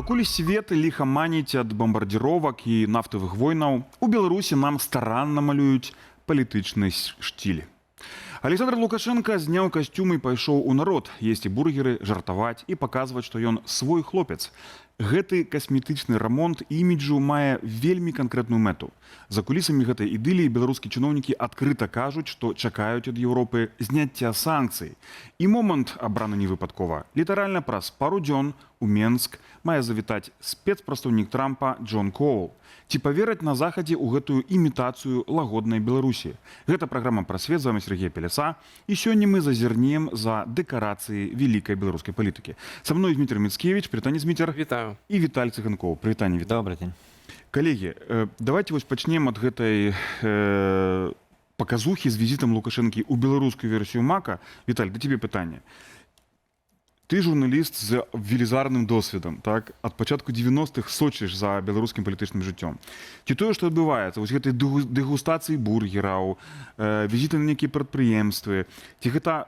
Пакуль свет ліхаманіць ад бомбардзіровак і нафтавых войнаў, у Беларусі нам старанна малююць палітычны штіль. Александр Лукашенко зняў касцюм і пайшоў у народ есці бургеры, жартаваць і паказваць, што ён свой хлопец. Гэты касметычны рамонт іміджу мае вельмі канкрэтную мэту. За кулісамі гэтай ідыліі беларускія чыноўнікі адкрыта кажуць, што чакаюць ад Еўропы зняцця санкцый. І момант абраны невыпадкова. Літаральна праз пару дзён у Менск мае завітаць спецпрадстаўнік Трампа Джон Коул. Ці павераць на Захадзе ў гэтую імітацыю лагоднай Беларусі? Гэта праграма «Пра свет», з вами Сергей Пеляса. І сёння мы зазірнем за дэкарацыі вялікай беларускай палітыкі. Са мной Дмітрий Міцкевич. Прывітанне, Дміцер. Вітаю. І Віталь Цыганкоў. Прывітанне, Віталь. Добрый день. Калегі, давайте вось пачнем ад гэтай паказухі з візітам Лукашэнкі ў беларускую версію МАКа. Віталь, да тебе пытанне. Ты журналіст з велізарным досведам, так? Ад пачатку 90-х сочыш за беларускім палітычным жыццём. Ці тое, што адбываецца, вось гэтай дэгустацыі бургераў, візіты на нейкія прадпрыемствы, ці гэта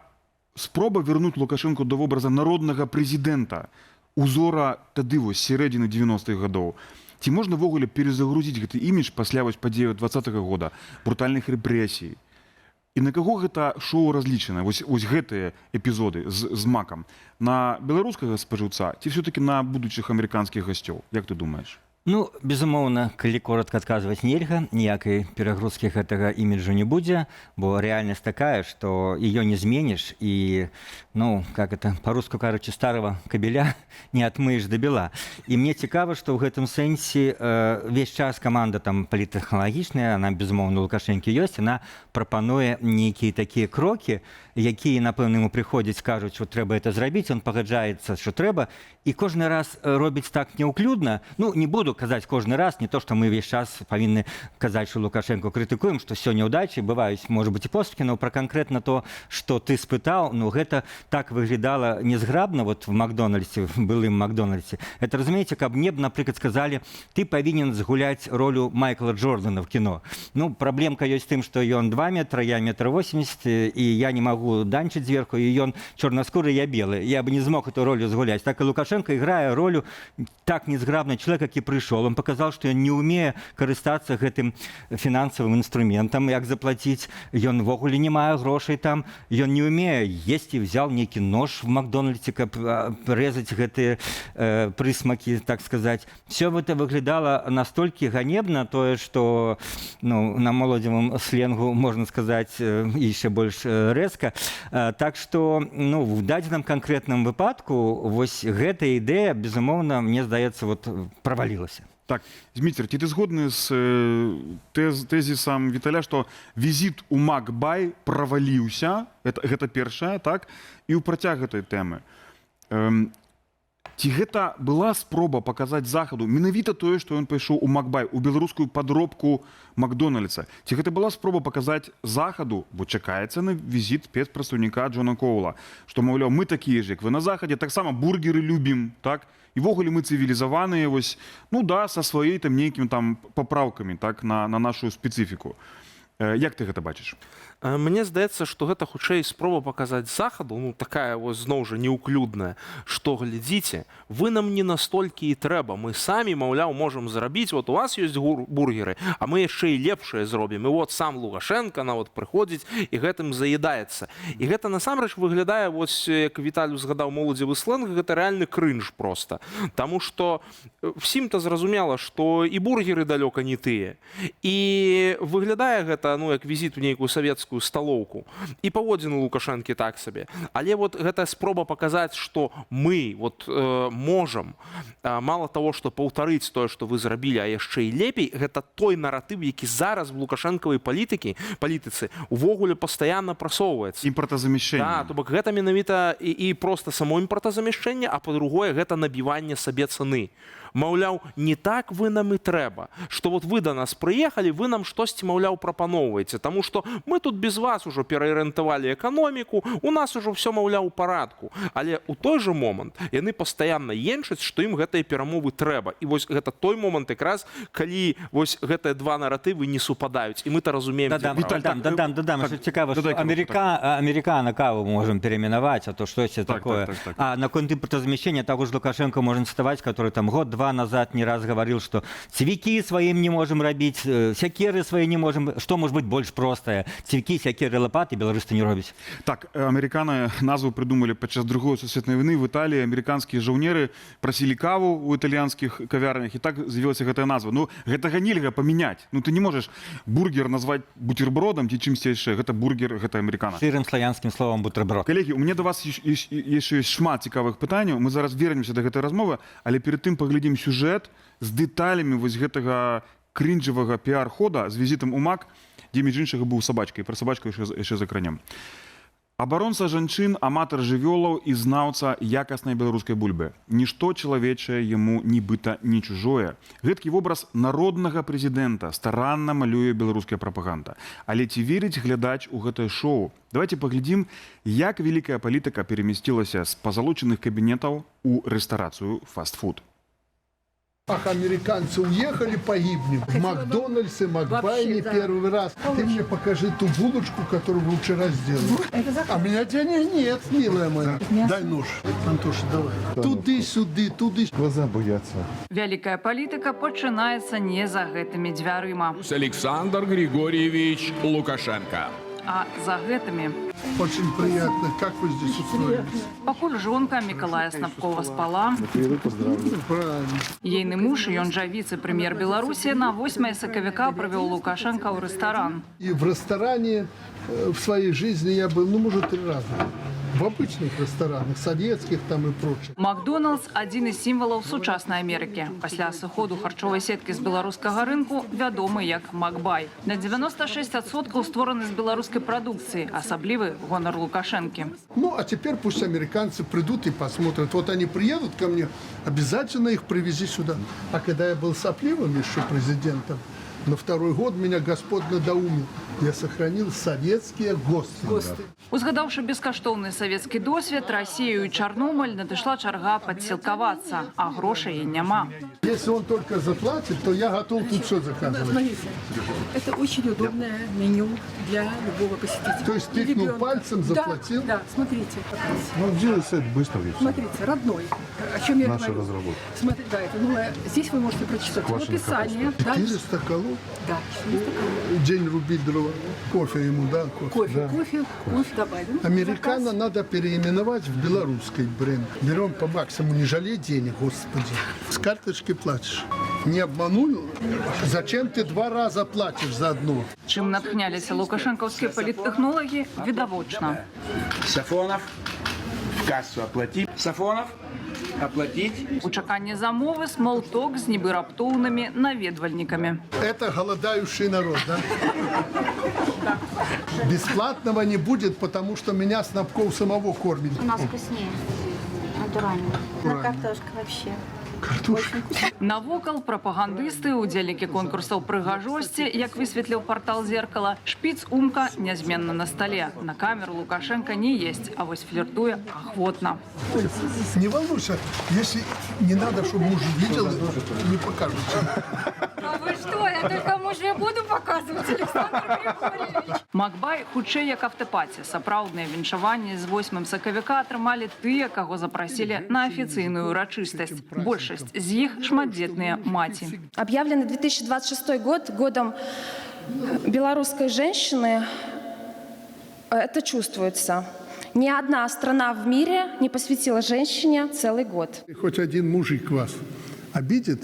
спроба вярнуць Лукашэнку да вобраза народнага прэзідэнта, узора тады вось сярэдзіны 90-х гадоў? Ці можна ввогуле перезагрузіць гэты імідж пасля вось падзеяў 20-го года, брутальных рэпрэсій? І на каго гэта шоу разлічана, вось гэтыя эпізоды з МАКам? На беларускага спажыўца ці ўсё-такі на будучых амерыканскіх гасцёў? Як ты думаеш? Ну, безумоўна, калі коротка адказваць нельга, ніякай перагрузкі гэтага іміджу не будзе, бо рэальнасць такая, што её не зменіш і, ну, как это, па-руску кажучы, старого кабеля не отмыеш да бела. І мне цікава, што ў гэтым сэнсе весь час каманда там паліттэхналагічная, она, безумоўна, Лукашэнкі ёсць, она прапануе нейкія такія крокі, якія, напэўна, яму прыходзяць, кажуць, што трэба это зрабіць, он пагаджаецца, што трэба, і кожны раз робіць так няўклюдна. Ну, не буду казаць кожны раз, не то, што мы весь час павінны казаць, што Лукашэнку крытыкуем, што сёння ўдачы, бываюць, можа быць, і поспехі, но пра канкрэтна то, што ты спытаў, ну, гэта так выглядала незграбна вот в Макдональдсе, в былым Макдональдсе. Это, разумееце, каб мне, напрыклад, сказалі, ты павінен згуляць ролю Майкла Джордана в кіно. Ну, праблемка ёсць тым, што ён 2 метра, я 1,80 м, і я не магу данчыць зверху, і ён чорнаскуры, я белы. Я бы не змог эту ролю згуляць. Так і Лукашенко іграе ролю так незграбна чалавека, які прыйшоў. Он показал, что ён не умее карыстацца гэтым фінансавым інструментам, як заплаціць. Ён ввогуле не мае грошай там. Ён не умее есці, взял нейкі нож в Макдональдсе, каб рэзаць гэтыя прысмакі, так сказаць. Все гэта выглядала настолькі ганебна, тое, што, ну, на моладзевым сленгу можна сказаць яшчэ больш рэзка. Так што, ну, в дадзеным канкрэтным выпадку вось гэта ідэя, безумоўна, мне здаецца, вот правалілася. Так, Дмітрий, ці ты згодны з тэзісам Віталя, што візіт у МакБай праваліўся, гэта першае, так? І ў працяг гэтай тэмы. Ці гэта была спроба паказаць Захаду менавіта тое, што ён пайшоў у МакБай, у беларускую падробку Макдональдса? Ці гэта была спроба паказаць Захаду, бо чакаецца на візіт спецпрадстаўніка Джона Коула, што, маўляў, мы такія ж, як вы на Захадзе, таксама бургеры любім, так? І ввогуле мы цывілізаваныя, вось, ну да, са сваёй там нейкімі там папраўкамі, так, на нашу спецыфіку. Як ты гэта бачыш? Мне здаецца, што гэта хутчэй спроба паказаць Захаду, ну такая вось зноў жа неўклюдная, што глядзіце, вы нам не настолькі і трэба, мы самі, маўляў, можам зрабіць, вот у вас ёсць бургеры, а мы яшчэ і лепшае зробім. І вот сам Лукашенко нават прыходзіць і гэтым заедаецца. І гэта насамрэч выглядае, вось як Віталь узгадаў моладзевы сленг, гэта рэальны крынж проста. Таму што всім-то зразумела, што і бургеры далёка не тыя. І выглядае гэта, ну, як візіт у нейкую савецкую сталоўку. І паводзіны Лукашэнкі так сабе. Але вот гэта спроба паказаць, што мы вот можам мала таго, што паўтарыць тое, што вы зрабілі, а яшчэ і лепей, гэта той наратыў, які зараз в лукашэнкавай палітыцы увогуле пастаянна прасоўваецца. Імпартазамяшчэнне. Да, то бок гэта менавіта і проста само імпартазамяшчэнне, а па-другое, гэта набіванне сабе цаны. Маўляў, не так вы нам і трэба, што вот вы да нас прыехалі, вы нам штосьці, маўляў, прапаноўваеце, таму што мы тут без вас ужо пераарыентавалі эканоміку, у нас ужо ўсё, маўляў, у парадку. Але ў той жа момант яны пастаянна енчаць, што ім гэтыя перамовы трэба. І вось гэта той момант якраз, калі вось гэтыя два наратывы не супадаюць. І мы-то разумеем, Дадам, що цікаво, що Американо каву можем переименовать, а то что это такое. Так. А на конт импортозамещения того же Лукашенко можно цитовать, который там год-два назад не раз говорил, что цвяки своим не можем робить, сякеры свои не можем, что может быть больше простое? Цвяки, сякеры, лопаты белорусы не робить. Так, американы назву придумали падчас Другой сусветнай войны в Італіі. Американскія жаўнеры прасілі каву ў італьянскіх кавярнях, і так з'явілася гэтая назва. Ну, гэтага нельга памяняць. Ну, ты не можаш бургер назваць бутербродам ці чымсьці яшчэ. Гэта бургер, гэта американо. Сырым славянским словом бутерброд. Калегі, у мяне да вас яшчэ ёсць шмат цікавых пытанняў. Мы зараз вернемся да гэтай размовы, але перад тым паглядзім сюжэт з дэталямі вось гэтага крінжавага піар-хода з візітам у МАК, дзе між іншага быў сабачка, і пра сабачку яшчэ закранем. Абаронца жанчын, аматар жывёлаў і знаўца якаснай беларускай бульбы. Нішто чалавечае яму нібыта не чужое. Гэткі вобраз народнага прэзідэнта старанна малюе беларуская прапаганда. Але ці верыць глядач у гэтае шоу? Давайте паглядзім, як вялікая палітыка перамясцілася з пазалочаных кабінетаў у рэстарацыю фастфуд. Ах, американцы уехали, погибнем. В Макдональдсе, Макбай не первый раз. Ты мне покажи ту булочку, которую вы вчера сделали. А у меня денег нет, милая моя. Дай нож. Антоша, давай. Туды-сюды, туды. Глаза боятся. Вялікая палітыка пачынаецца не за гэтымі дзвярыма, Александр Григорьевич Лукашенко. а за гэтымі. Очень приятно. Как вы здесь устроились? Пакуль жонка Мікалая Снапкова спала, Правильно. ейны муж, ён жа віцэ-прэм'ер Беларусі, на 8 сакавіка прывёў Лукашенка ў рэстаран. И в ресторане в своей жизни я был, ну, может, 3 раза. В обычных ресторанах, советских там и прочих. Макдоналдс – адзін з сімвалаў сучаснай Амерыкі. Пасля сыходу харчовай сеткі з беларускага рынку вядомы як Макбай. На 96% створаны з беларускай прадукцыі, асаблівы гонар Лукашэнкі. Ну, а теперь пусть американцы придут и посмотрят. Вот они приедут ко мне, обязательно их привези сюда. А когда я был сопливым еще президентом, на 2-й год меня Господь надоумил. Я сохранил советские ГОСТы. Узгадаўшы бескаштоўны савецкі досвед, Расію і Чарнобыль надышла чарга падсілкавацца, а грошай няма. Если он только заплатит, то я готов тут все заказывать. Смотрите, это очень удобное меню для любого посетителя. То есть И тыкнул ребенка. пальцем, заплатил? Да, смотрите. Ну, делай сайт быстро ведь. Смотрите, родной. О чем я Наша говорю? разработка. Смотрите, да, это новое. Здесь вы можете прочитать Квашеная описание. Да, 400 колов. да, 400 калорий. День рубить дрова. Кофе ему, да? Кофе, кофе добавим. Американо Заказ. надо переименовать в белорусский бренд. Берем по максимуму, не жалей денег, господи. С карточки платишь. Не обманул? Зачем ты 2 раза платишь за одно? Чым натхняліся лукашэнкаўскія паліттэхнолагі, відавочна. Сафонов, в кассу оплатить. Сафонов, оплатить. У чаканні замовы смолток з нібы раптоўнымі наведвальнікамі. Это голодающий народ, да? Бесплатного не будет, потому что меня Снапков самого кормит. У нас вкуснее. Натурально. На картошка вообще. Картошка. Навокал прапагандысты, удзельнікі конкурсаў прыгажосці, як высветліў партал «Зеркало», шпіц умка нязменна на столе. На камеру Лукашенко не есть, а вось флиртуе охотно. Не волнуйся, если не надо, чтобы муж видел, не покажут. А вы что, я только мужу и буду показывать, Александр Григорьевич. Макбай хутчэй як автопаці. Сапраўдныя віншаванні з 8 сакавіка атрымалі тыя, каго запрасілі на афіцыйную урачыстасць. Большасць з іх шматдзетныя маці. Объявленный 2026 год годом белорусской женщины, это чувствуется. Ни одна страна в мире не посвятила женщине целый год. Хоть один мужик вас обидит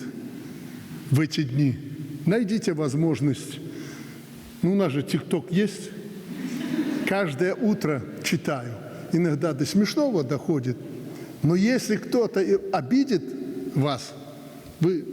в эти дни, найдите возможность. Ну, у нас же ТикТок есть. Каждое утро читаю. Иногда до смешного доходит. Но если кто-то обидит вас, вы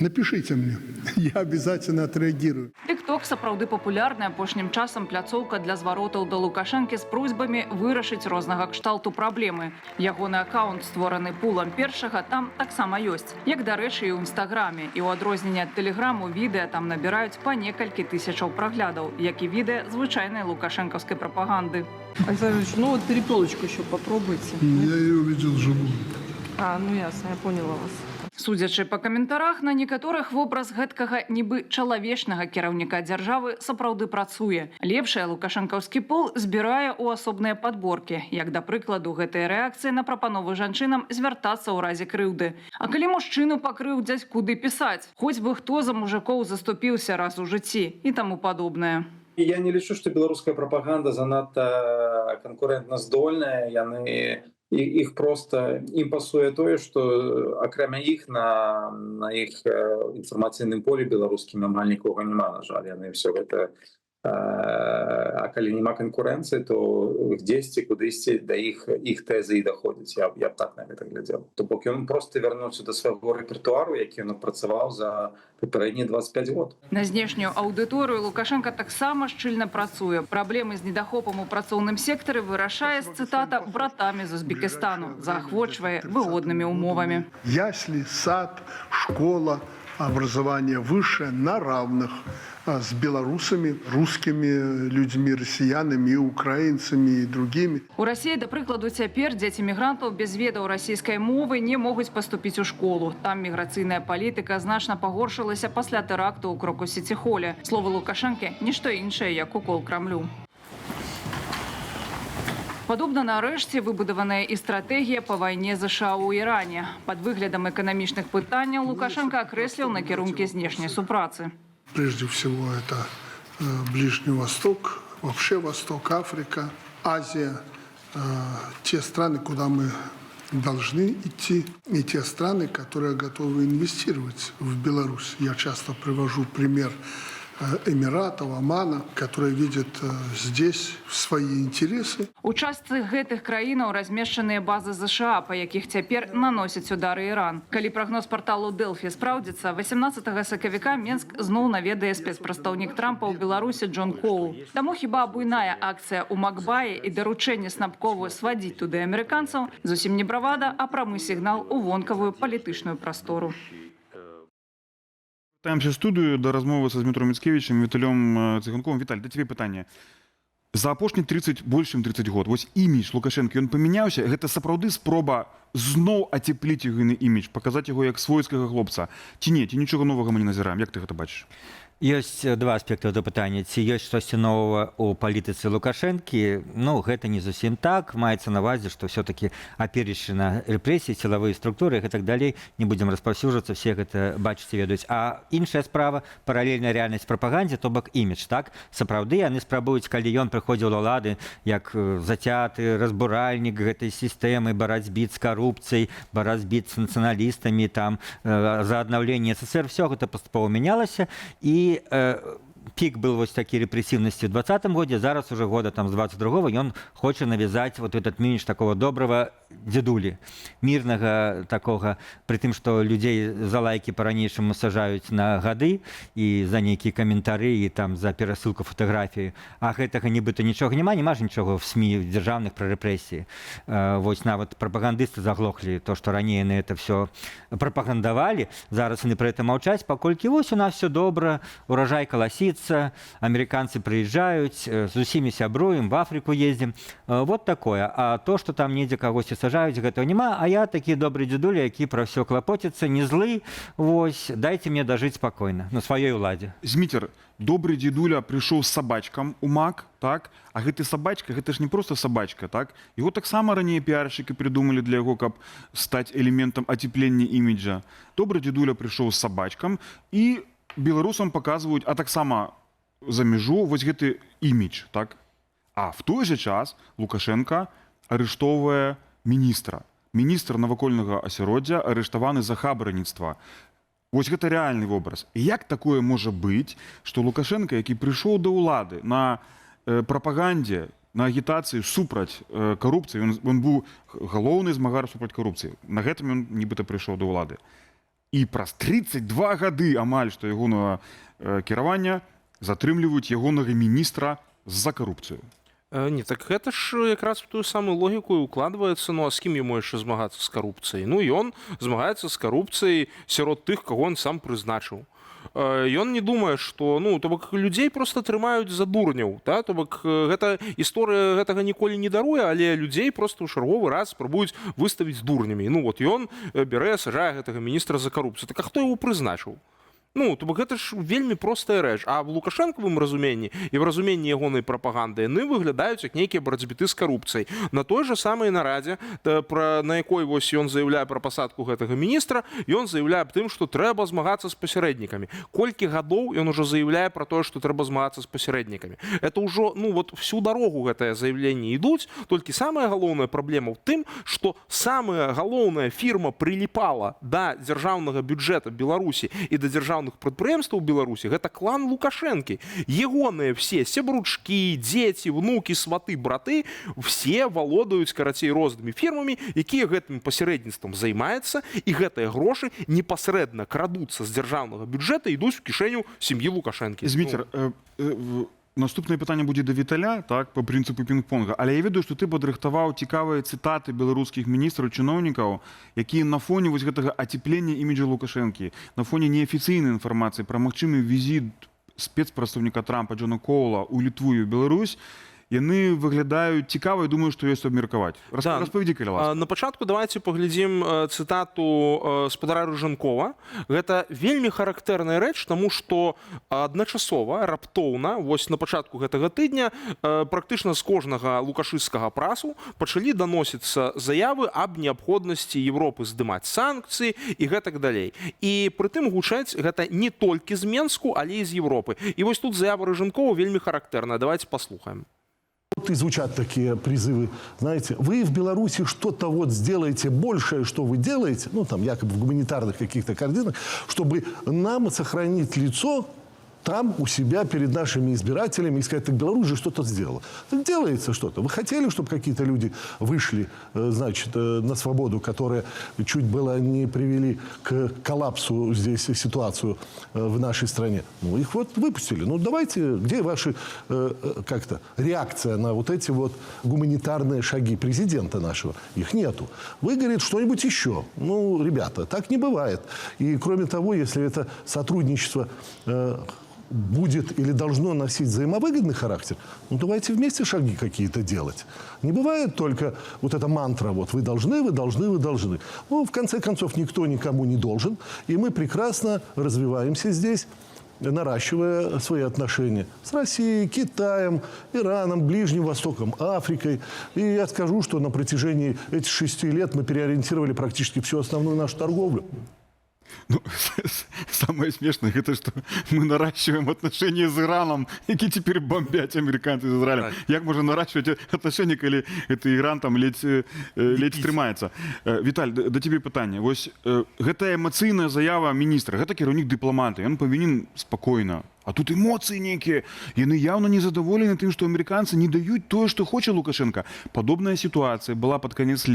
напишите мне. Я обязательно отреагирую. Тикток TikTok сапраўды папулярная апошнім часам пляцоўка для зваротаў да Лукашэнкі з просьбамі вырашыць рознага кшталту праблемы. Ягоны аккаунт, створаны пулам першага, там таксама ёсць. Як, дарэчы, і ў інстаграме. І ў адрозненне ад тэлеграму відэа там набіраюць па некалькі тысячаў праглядаў, як і відэа звычайнай лукашэнкаўскай прапаганды. Александр Ильич, ну вот перепелочку еще попробуйте. Я ее увидел живую. Ну ясно, я поняла вас. Судзячы па каментарах, на некаторых вобраз гэткага нібы чалавечнага кіраўніка дзяржавы сапраўды працуе. Лепшае лукашэнкаўскі пол збірае ў асобныя падборкі, як, да прыкладу, гэтыя рэакцыі на прапановы жанчынам звяртацца ў разе крыўды. А калі мужчыну пакрыўдзяць, куды пісаць? Хоць бы хто за мужикоў заступіўся раз у жыцці і таму падобнае. Я не лічу, што беларуская прапаганда занадта канкурэнтна-здольная. Іх просто ім пасуе тое, што акрамя іх на іх інфармацыйным полі беларускім амаль нікога няма, на жаль. Яны все гэта, а калі няма канкурэнцыі, то дзесьці кудысьці да іх тэзы і даходзяць. Я б так на гэта глядзеў. То бок ён проста вярнуўся да свайго рэпертуару, які ён апрацаваў за папярэднія 25 год. На знешнюю аўдыторыю Лукашенко таксама шчыльна працуе. Праблемы з недахопам у працоўным сектары вырашае, цытата, братамі з Узбекистану, заахвочвае выгоднымі умовамі. Ясли, сад, школа, образование высшее на равных с белорусами, русскими людьми, россиянами, украинцами и другими. У России, да прыкладу, цяпер дзеці мігрантаў без ведаў расійскай мовы не могуць паступіць у школу. Там міграцыйная палітыка значна пагоршылася пасля тэракту ў Крокус-Сіці-холе. Словы Лукашэнкі – нішто іншае, як укол Крамлю. Падобна нарэшце выбудаваная і стратэгія па вайне ЗША ў Іране. Пад выглядам эканамічных пытанняў Лукашенко акрэсліў накірункі знешняй супрацы. Прежде всего это Ближний Восток, вообще Восток, Африка, Азия, те страны, куда мы должны идти, и те страны, которые готовы инвестировать в Беларусь. Я часто привожу пример Эмиратов, Омана, которые видят здесь свои интересы. У частцы гэтых краінаў размешчаныя базы ЗША, па якіх цяпер наносяць удары Іран. Калі прагноз парталу Дэлфі спраўдзіцца, 18 сакавіка Менск зноў наведае спецпрадстаўнік Трампа ў Беларусі Джон Коул. Таму хіба буйная акцыя ў Макбаі і даручэнне Снапкову свадзіць туды амерыканцаў зусім не бравада, а прамы сігнал у вонкавую палітычную прастору. Вертаемся в студию до размовы со Дмитром Мицкевичем и Виталием Цыганковым. Виталий, да тебе питание. За апошні 30, больш чым 30 год, вось імідж Лукашэнкі, ён памяняўся, гэта сапраўды спроба зноў ацепліць ягоны імідж, паказаць яго як свойскага хлопца. Ці не, ці нічога новага мы не назіраем, як ты гэта бачыш? Ёсць два аспекты да пытання. Ці ёсць штосьці новага ў палітыцы Лукашэнкі? Ну, гэта не зусім так. Маецца на ўвазе, што ўсё-такі аперішчы на рэпрэсіі, сілавыя структуры і так далей, не будзем распаўсюджвацца, все гэта бачыць і ведаюць. А іншая справа — паралельная рэальнасць прапагандзе, то бок імідж, так? Сапраўды яны спрабуюць, калі ён прыходзіў да ўлады як зацяты разбуральнік гэтай сістэмы, барацьбі з карупцыяй, барацьбі з нацыяналістамі, там, за аднаўленне СССР, все гэта паступова мянялася, і пік был вось такі рэпрэсіўнасці ў 20-м годзе, зараз уже года там з 22-го ён хоча навязаць вот этот імідж такого доброго дзедулі, мірнага такога, пры тым, што людзей за лайкі па-ранейшаму сажаюць на гады і за нейкія каментары і там за перасылку фатаграфіі, а гэтага нібыта нічога няма ж нічога в СМІ дзяржаўных пра рэпрэсіі. Вось нават прапагандысты заглохлі то, што раней яны это все прапагандавалі, зараз яны пра гэта маўчаць, паколькі вось у нас все добра, урожай каласіцца, амерыканцы прыязджаюць, з усімі сябруем, в Афрыку ездзім. Вот такое. А то, што там недзе кагосьці сажаюць, гэтага няма, а я такі добры дзедуля, які пра ўсё клапоціцца, не злы, вось, дайце мне дажыць спакойна на сваёй уладзе. Зміцер, добры дзедуля прыйшоў з сабачкам у МАК, так? А гэты сабачка, гэта ж не проста сабачка, так? Яго таксама раней піаршчыкі придумалі для яго, каб стаць элементам ацеплення іміджа. Добры дзедуля прыйшоў з сабачкам і беларусам паказваюць, а таксама за мяжу вось гэты імідж, так? А в той жа час Лукашенко арыштоўвае міністра. Міністр навакольнага асяроддзя арыштаваны за хабарніцтва. Вось гэта реальны вобраз. Як такое можа быць, што Лукашенко, які прыйшоў да ўлады на прапагандзе, на агітацыі супраць карупцыі, ён быў галоўны змагар супраць карупцыі. На гэтым ён нібыта прыйшоў да ўлады. І праз 32 гады амаль што ягонага кіравання затрымліваюць ягонага міністра з-за карупцыю. Не, так это ж якраз в ту самую логіку і укладваецца, ну а з кім яму яшчэ змагацца з карупцыяй? Ну, ён змагаецца з карупцыяй сярод тых, каго ён сам прызначыў. Ён не думае, што, ну, то бок людзей просто трымаюць за дурняў, да? То бок гэта гісторыя гэтага ніколі не даруе, але людзей просто ў чарговы раз спрабуюць выставіць дурнямі. Ну, вот ён бярэ, сажае гэтага міністра за карупцыю. Так а хто яго прызначыў? Ну, то бок гэта ж вельмі простая рэч. А в лукашэнкавым разуменні і в разуменні ягонай прапаганды яны выглядаюць як нейкія барацьбіты з карупцыяй. На той жа самай нарадзе, на якой вось ён заяўляе пра пасадку гэтага міністра, ён заяўляе аб тым, што трэба змагацца з пасярэднікамі. Колькі гадоў ён ужо заяўляе пра тое, што трэба змагацца з пасярэднікамі. Это ўжо, ну, вот всю дарогу гэтае заяўленне ідуць, толькі самая галоўная праблема ў тым, што самая галоўная фірма приліпала да дзяржаўнага бюджэта Беларусі і да дзяржаўных прадпрыемстваў Беларусі, гэта клан Лукашэнкі. Ягоныя все сябручкі, дзеці, внукі, сваты, браты, все валодаюць, карацей, рознымі фірмамі, якія гэтым пасярэдніцтвам займаюцца, і гэтыя грошы непасрэдна крадуцца з дзяржаўнага бюджэта і ідуць у кішэню сям'і Лукашэнкі. Зміцер, наступнае пытанне будзе да Віталя, так, по прынцыпу пінг-понга, але я ведаю, што ты падрыхтаваў цікавыя цытаты беларускіх міністраў, чыноўнікаў, якія на фоне вось гэтага ацеплення іміджа Лукашэнкі, на фоне неафіцыйнай інфармацыі пра магчымы візіт спецпрадстаўніка Трампа Джона Коула ў Літву і ў Беларусь, яны выглядаюць цікава, і думаю, што ёсць абмеркаваць. Распавядзі, калі ласка. На пачатку давайте паглядзім цытату спадара Рыжанкова. Гэта вельмі характэрная рэч, таму што адначасова, раптоўна, вось на пачатку гэтага тыдня практычна з кожнага лукашысцкага прасу пачалі даносіцца заявы аб неабходнасці Европы здымаць санкцыі і гэтак далей. І прытым гучаць гэта не толькі з Менску, але і з Европы. І вось тут заява Рыжанкова вельмі характэрная. Давайте послухаем. Вот и звучат такие призывы, знаете, вы в Беларуси что-то вот сделаете большее, что вы делаете, ну там якобы в гуманитарных каких-то координатах, чтобы нам сохранить лицо там у себя перед нашими избирателями и сказать, так Беларусь же что-то сделала. Так делается что-то. Вы хотели, чтобы какие-то люди вышли, значит, на свободу, которые чуть было не привели к коллапсу здесь ситуацию в нашей стране? Ну, их вот выпустили. Ну, давайте, где ваша как-то реакция на вот эти вот гуманитарные шаги президента нашего? Их нету. Вы, говорит, что-нибудь еще. Ну, ребята, так не бывает. И, кроме того, если это сотрудничество будет или должно носить взаимовыгодный характер, ну давайте вместе шаги какие-то делать. Не бывает только вот эта мантра, вот вы должны, вы должны, вы должны. Ну, в конце концов, никто никому не должен, и мы прекрасно развиваемся здесь, наращивая свои отношения с Россией, Китаем, Ираном, Ближним Востоком, Африкой. И я скажу, что на протяжении этих 6 лет мы переориентировали практически всю основную нашу торговлю. Ну, самое смешное, это что мы наращиваем отношения с Ираном, які теперь бомбят американцы с Израилем. Як можно наращивать отношения, коли это Иран там ледь трымаецца? Віталь, да тебе пытанне. Вось гэта эмацыйная заява міністра, гэта кіраўнік дыпламата, ён павінен спакойна. А тут эмоцыі нейкія. Яны яўна незадаволены тым, што амерыканцы не даюць тое, што хоча Лукашенко. Падобная сітуацыя была пад канец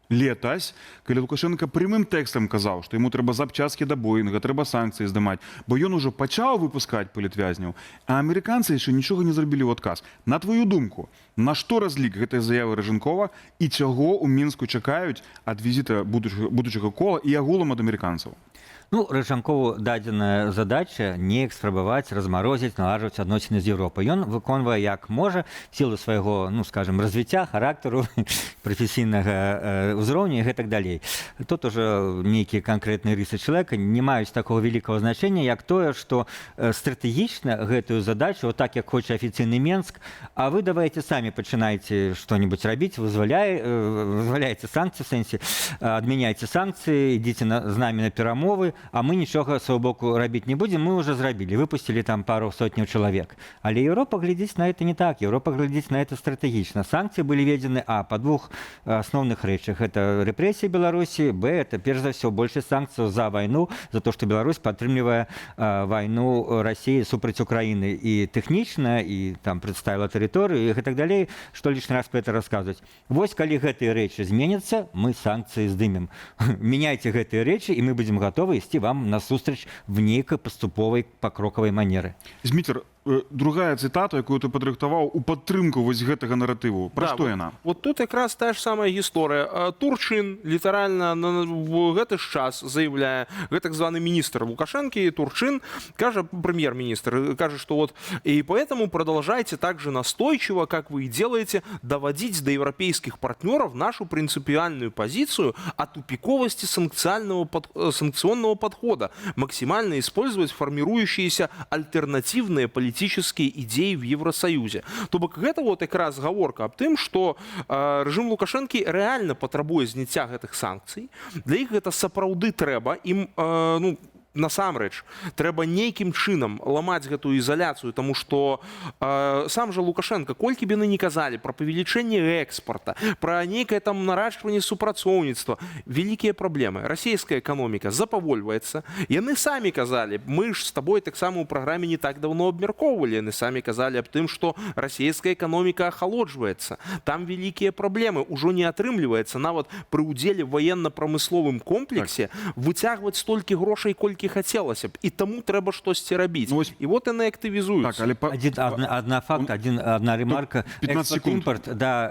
летась, калі Лукашенко прямым тэкстам казаў, што яму трэба запчасткі да Боінга, трэба санкцыі здымаць, бо ён ужо пачаў выпускаць палітвязняў, а амерыканцы яшчэ нічога не зрабілі ў адказ. На твою думку, на што разлік гэтай заявы Рыжанкова і чаго ў Мінску чакаюць ад візіта будучага Кола і агулам ад амерыканцаў? Ну, Рыжанкову дадзеная задача неяк спрабаваць размарозіць, налажваць адносіны з Еўропай. Ён выконвае як можа в сілу свайго, ну, скажем, развіцця, характару, прафесійнага ўзроўня і гэтак далей. Тут ужо нейкія канкрэтныя рысы чалавека не маюць такого вялікага значэння, як тое, што стратэгічна гэтую задачу, вот так, як хоча афіцыйны Менск, а вы давайте самі пачынайце што-небудзь рабіць, вызваляйце санкцыі, в сэнсе, адмяняйце санкцыі, ідзіце з намі на перамовы, а мы нічога свайго боку рабіць не будзем, мы ўжо зрабілі, выпусцілі там пару сотняў чалавек. Але Еўропа глядзіць на это не так, Еўропа глядзіць на это стратэгічна. Санкцыі былі введзены па двух асноўных рэчах. Это рэпрэсіі Беларусі, это перш за ўсё большасць санкцыяў за вайну, за то, што Беларусь падтрымлівае вайну Расіі супраць Украіны і тэхнічна, і там прадставіла тэрыторыю і гэтак далей, што лішні раз пра гэта расказваць. Вось калі гэтыя рэчы зменяцца, мы санкцыі здымем. Мяняйце гэтыя рэчы, і мы будзем гатовы ісці вам насустрач в нейкай паступовай пакрокавай манеры. Зміцер, другая цытата, якую ты падрыхтаваў у падтрымку вось гэтага наратыву. Пра што яна? Вот тут якраз та ж самая гісторыя. Турчин літаральна в гэты ж час заявляе, гэта так званы міністр Лукашэнкі, Турчин, кажа, премьер-министр, кажа, что вот и поэтому продолжайте так же настойчиво, как вы и делаете, доводить до европейских партнеров нашу принципиальную позицию о тупиковости санкционного подхода, максимально использовать формирующиеся альтернативные политические идеи в Евросоюзе. То бок гэта вот якраз гаворка аб тым, што рэжым Лукашэнкі рэальна патрабуе зняцця гэтых санкцый. Для іх гэта сапраўды трэба. Ім, насамрэч, трэба нейкім чынам ламаць гэтую ізаляцыю, таму што сам жа Лукашенко, колькі б яны не казалі пра павелічэнне экспарта, пра нейкае там нараджванне супрацоўніцтва, вялікія праблемы. Расійская эканоміка запавольваецца. Яны самі казалі, мы ж з табой таксама ў праграме не так даўно абмяркоўвалі, яны самі казалі аб тым, што расійская эканоміка ахалоджваецца. Там вялікія праблемы. Ужо не атрымліваецца нават пры ўдзеле военно-прамысловым комплексе выцягваць столькі грошай, колькі хацелася б. І таму трэба штосьці рабіць. І вот яны актывізуюцца. Одна ремарка. 15 секунд. Экспорт-імпорт, да,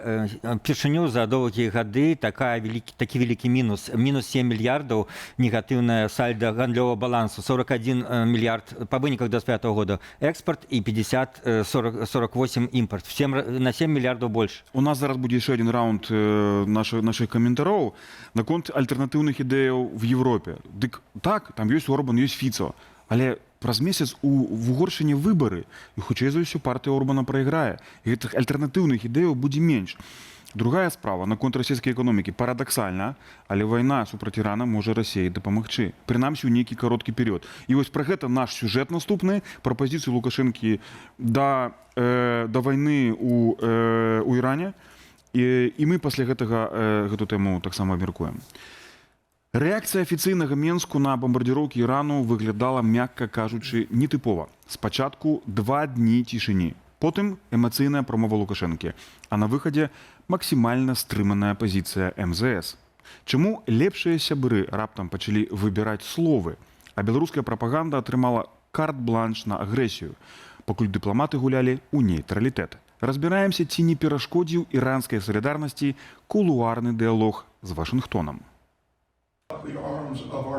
першыню за доўгія гады такі вялікі мінус. Мінус 7 мільярдаў негатыўная сальда гандлёвага балансу, 41 мільярд па выніках 25 года экспорт і 48 імпорт. На 7 мільярдаў больш. У нас зараз будзе яшчэ один раунд наших каментароў наконт альтэрнатыўных ідэяў в Европе. Дык так, там ёсць Орбан, ёсць Фіцо, але праз месяц у Угоршыне выбары, і хутчэй за ўсё партыя Орбана прайграе. І гэтых альтэрнатыўных ідэяў будзе менш. Другая справа наконт расійскай эканомікі. Парадаксальна, але вайна супраць Ірана можа Расіі дапамагчы. Прынамсі, ў нейкі кароткі перыяд. І вось пра гэта наш сюжэт наступны, пра пазіцыю Лукашэнкі да вайны ў Іране. І мы пасля гэтага гэту тэму таксама абмяркуем. Рэакцыя афіцыйнага Менску на бомбардзіроўкі Ірану выглядала, мякка кажучы, нетыпова. Спачатку 2 дні цішыні, потым эмацыйная прамова Лукашэнкі, а на выхадзе максімальна стрыманая пазіцыя МЗС. Чаму лепшыя сябры раптам пачалі выбіраць словы, а беларуская прапаганда атрымала карт-бланш на агрэсію, пакуль дыпламаты гулялі ў нейтралітэт. Разбіраемся, ці не перашкодзіў іранскай салідарнасці кулуарны дыялог з Вашынгтонам.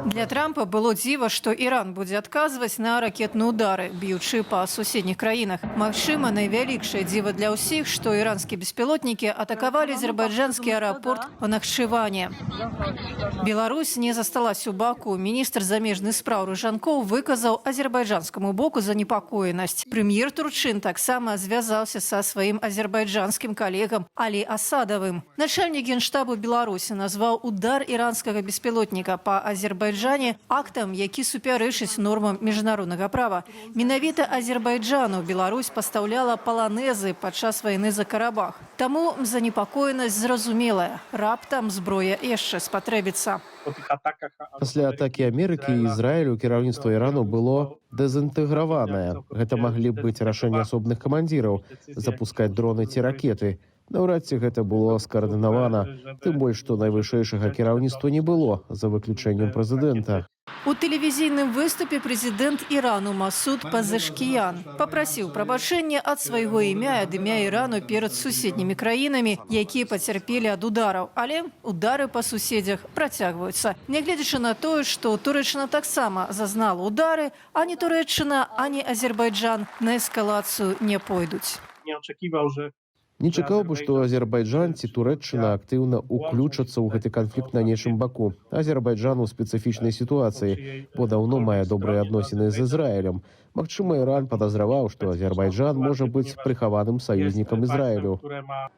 Для Трампа было дзіва, што Іран будзе адказваць на ракетныя ўдары, б'ючы па суседніх краінах. Магчыма, найвялікшае дзіва для ўсіх, што іранскія беспілотнікі атакавалі азербайджанскі аэрапорт у Нахчыване. Беларусь не засталась у Баку. Міністр замежных спраў Рыжанкоў выказаў азербайджанскаму боку занепакоенасць. Прэм'ер Турчин таксама звязаўся са сваім азербайджанскім калегам Алі Асадавым. Начальнік генштабу Беларусі назваў удар іранскага беспілотніка па Азербайджане актам, які супярэчыць нормам міжнароднага права. Менавіта Азербайджану Беларусь пастаўляла паланезы падчас вайны за Карабах. Таму занепакоенасць зразумелая. Раптам зброя яшчэ спатрэбіцца. Пасля атакі Амерыкі і Ізраілю кіраўніцтва Ірану было дэзінтэграванае. Гэта маглі быць рашэнні асобных камандзіраў запускаць дроны ці ракеты. Наўрад ці гэта было скаардынавана, тым больш, што найвышэйшага кіраўніцтва не было, за выключэннем прэзідэнта. У тэлевізійным выступе прэзідэнт Ірану Масуд Пазешкіян папрасіў прабачэння ад свайго імя і ад імя Ірану перад суседнімі краінамі, якія пацярпелі ад удараў. Але удары па суседзях працягваюцца. Нягледзячы на тое, што Турэччына таксама зазнала удары, ані Турэччына, ані Азербайджан на эскалацыю не пойдуць. Не чакаў бы, што Азербайджан ці Турэччына актыўна ўключацца ў гэты канфлікт на нечым баку. Азербайджан у спецыфічнай сітуацыі, бо даўно мае добрыя адносіны з Ізраілем. Магчыма, Іран падазраваў, што Азербайджан можа быць прыхаваным саюзнікам Ізраілю.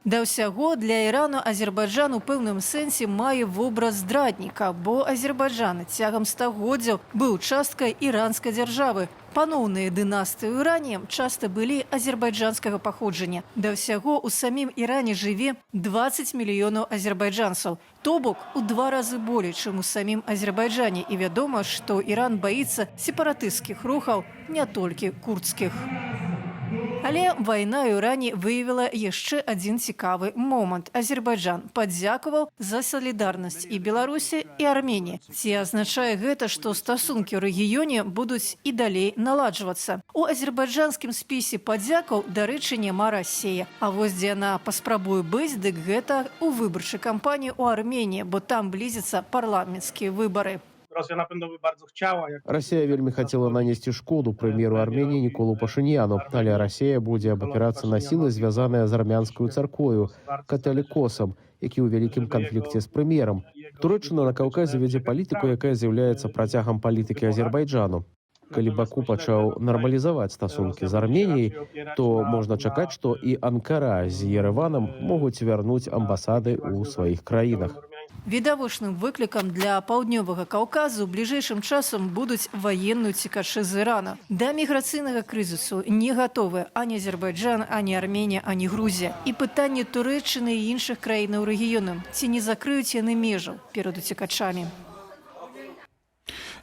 Да ўсяго, для Ірану Азербайджан у пэўным сэнсе мае вобраз здрадніка, бо Азербайджан цягам стагоддзяў быў часткай іранскай дзяржавы. Паноўныя дынастыі ў Іране часта былі азербайджанскага паходжання. Да ўсяго, у самім Іране жыве 20 мільёнаў азербайджанцаў. То бок, у 2 разы болей, чым у самім Азербайджане. І вядома, што Іран баіцца сепаратысцкіх рухаў, не толькі курдскіх. Але вайна ў Іране выявіла яшчэ адзін цікавы момант. Азербайджан падзякаваў за салідарнасць і Беларусі, і Арменіі. Ці азначае гэта, што стасункі ў рэгіёне будуць і далей наладжвацца? У азербайджанскім спісе падзякаў, дарэчы, няма Расія. А вось дзе яна паспрабуе быць, дык гэта у выбарчай кампаніі ў Арменіі, бо там блізяцца парламенцкія выбары. Россия вельмі хотела нанести шкоду премьеру Армении Николу Пашиняну, але Россия будет опираться на силы, связанные с армянскую церковью, католикосом, які ў вялікім канфлікце з прэм'ерам. Туреччына на Каўказе вядзе палітыку, якая з'яўляецца працягам палітыкі Азербайджану. Калі Баку пачаў нармалізаваць стасункі з Арменіяй, то можна чакаць, што і Анкара з Ерэванам могуць вярнуць амбасады ў сваіх краінах. Відавочным выклікам для паўднёвага Каўказу ў бліжэйшым часам будуць ваенныя цікачы з Ірана. Да міграцыйнага крызісу не гатовы ані Азербайджан, ані Арменія, ані Грузія. І пытанне Турэччыны і іншых краінаў рэгіёну. Ці не закрыюць яны межаў перад уцікачамі?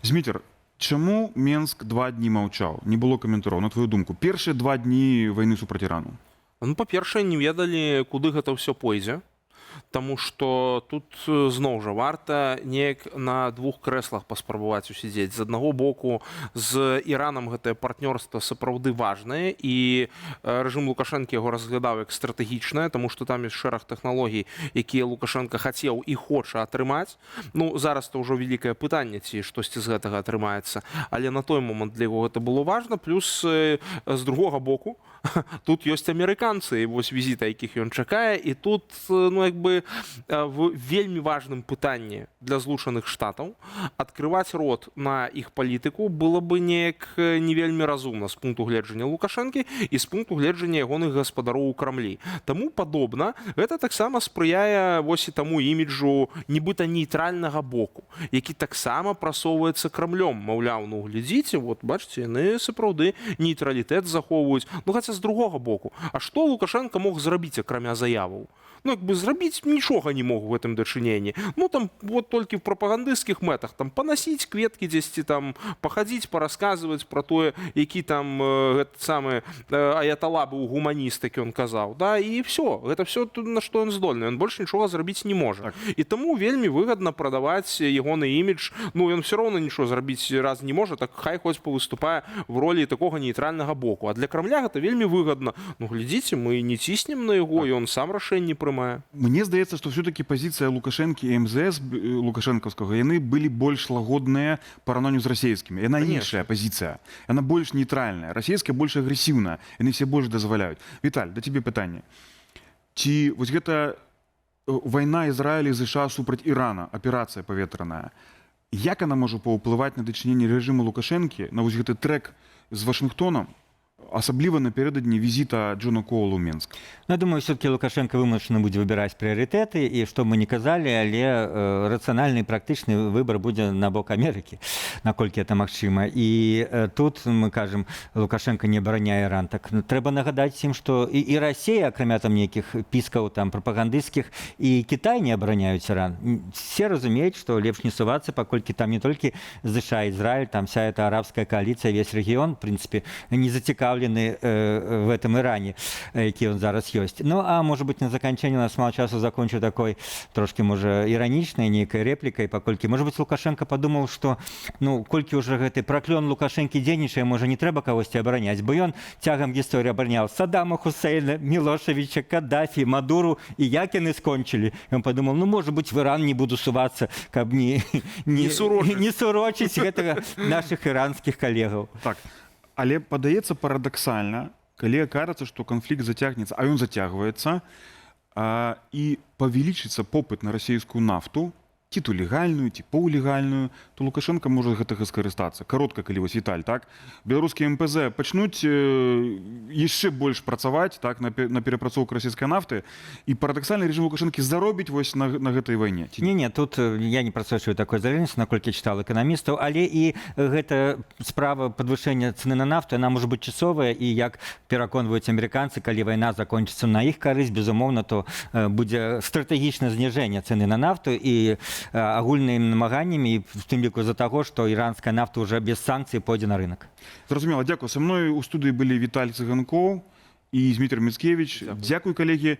Зміцер, чаму Менск 2 дні маўчаў? Не было каментараў, на твою думку. Першыя 2 дні вайны супраць Ірану. Ну, па-першае, не ведалі, куды гэта ўсё пойдзе. Таму што тут зноў жа варта неяк на 2 крэслах паспрабаваць усядзець. З аднаго боку, з Іранам гэтае партнёрства сапраўды важнае, і рэжым Лукашэнкі яго разглядаў як стратэгічнае, таму што там ёсць шэраг тэхналогій, якія Лукашенко хацеў і хоча атрымаць. Ну, зараз то ўжо вялікае пытанне, ці штосьці з гэтага атрымаецца. Але на той момант для яго гэта было важна. Плюс з другога боку, тут ёсць амерыканцы, і вось візіта, якіх ён чакае, і тут, ну, як бы в вельмі важным пытанні для Злучаных Штатаў адкрываць рот на іх палітыку было бы неяк не вельмі разумна з пункту гледжання Лукашэнкі і з пункту гледжання ягоных гаспадароў у Крамлі. Таму падобна, гэта таксама спрыяе вось і таму іміджу нібыта нейтральнага боку, які таксама прасоўваецца Крамлём. Маўляў, ну, глядзіце, вот, бачыце, яны сапраўды нейтралітэт захоўваюць. Ну, хаця з другога боку, а што Лукашенко мог зрабіць, акрамя заяваў? Ну, як бы зрабіць нічога не мог в гэтым дачыненні. Ну, там, вот толькі в прапагандысцкіх мэтах, там, панасіць кветкі дзесьці, там, пахадзіць, парасказваць пра тое, які там гэты самы аятала быў гуманіст, які ён казаў, да, і все. Гэта все, на што ён здольны. Ён больш нічога зрабіць не можа. І таму вельмі выгадна прадаваць ягоны імідж. Ну, ён все роўна нічого зрабіць раз не можа, так хай хоць павыступае в ролі такога нейтральнага боку. А для Крамля гэта вельмі выгадна. Ну, глядзіце, мы не ціснем на яго, і ён сам рашэнне прымае. Мне здаецца, што все-таки пазіцыя Лукашэнкі і МЗС лукашэнкаўскага, яны былі больш лагодныя параўнанню з расійскімі. Яна іншая пазіцыя. Яна больш нейтральная. Расійская больш агрэсіўная. Яны все больш дазваляюць. Віталь, да цябе пытанне. Ці вось гэта вайна Ізраіля і США супраць Ірана, аперацыя паветраная, як она можа паўплываць на дачыненне рэжыму Лукашэнкі, на вось гэты трэк з Вашынгтонам, асабліва напярэдадні візіта Джона Коула ў Менск? Ну, я думаю, все-таки Лукашенко вымушаны будзе выбіраць прыярытэты, і што мы не казалі, але рацыянальны і практычны выбар будзе на бок Амерыкі, наколькі это магчыма. І тут мы кажам, Лукашенко не абараняе Іран. Так трэба нагадаць ім, што і Расія, акрамя там нейкіх піскаў там прапагандысцкіх, і Кітай не абараняюць Іран. Все разумеюць, што лепш не сувацца, паколькі там не толькі США, Ізраіль, там вся эта арабская коаліцыя, весь рэгіён, в прынцыпе, не зацікаўлены в этом Іране, які он зараз ёсць. Ну, а может быть, на заканчэнне у нас мало часу закончу такой трошки, можа, іранічнай нейкай рэплікай, паколькі, может быть, Лукашенко падумаў, што, ну, колькі ўжо гэты праклён Лукашэнкі дзейнічае, можа, не трэба кагосьці абараняць, бо ён цягам гісторыі абараняў Саддама Хусейна, Мілошевіча, Каддафі, Мадуру, і як яны скончылі. Ён падумаў, ну, может быть, в Іран не буду сувацца, каб не сурочыць гэтага нашых іранскіх калегаў. Так, але падаецца парадаксальна, калі кажацца, што канфлікт зацягнецца, а ён зацягваецца, і павялічыцца попыт на расійскую нафту, ці то легальную, ці паўлегальную, то Лукашенко можа гэтага скарыстацца. Каротка, калі вось Віталь, так? Беларускія МПЗ пачнуць яшчэ больш працаваць, так, на перапрацоўку расійскай нафты, і парадаксальны рэжым Лукашэнкі заробіць вось на гэтай вайне. Не, тут я не прасочваю такой залежнасці, наколькі чытаў эканамістаў, але і гэта справа падвышэння цэны на нафту, яна можа быць часовая, і як пераконваюць амерыканцы, калі вайна закончыцца на іх карысць, безумоўна, то будзе стратэгічнае зніжэнне цэны на нафту і агульнымі намаганнямі, в тым ліку з-за таго, што іранская нафта ўжо без санкцый пойдзе на рынок. Зразумела, дзякую. Са мной у студыі былі Віталь Цыганкоў і Зміцер Міцкевич. Дзякуй, калегі.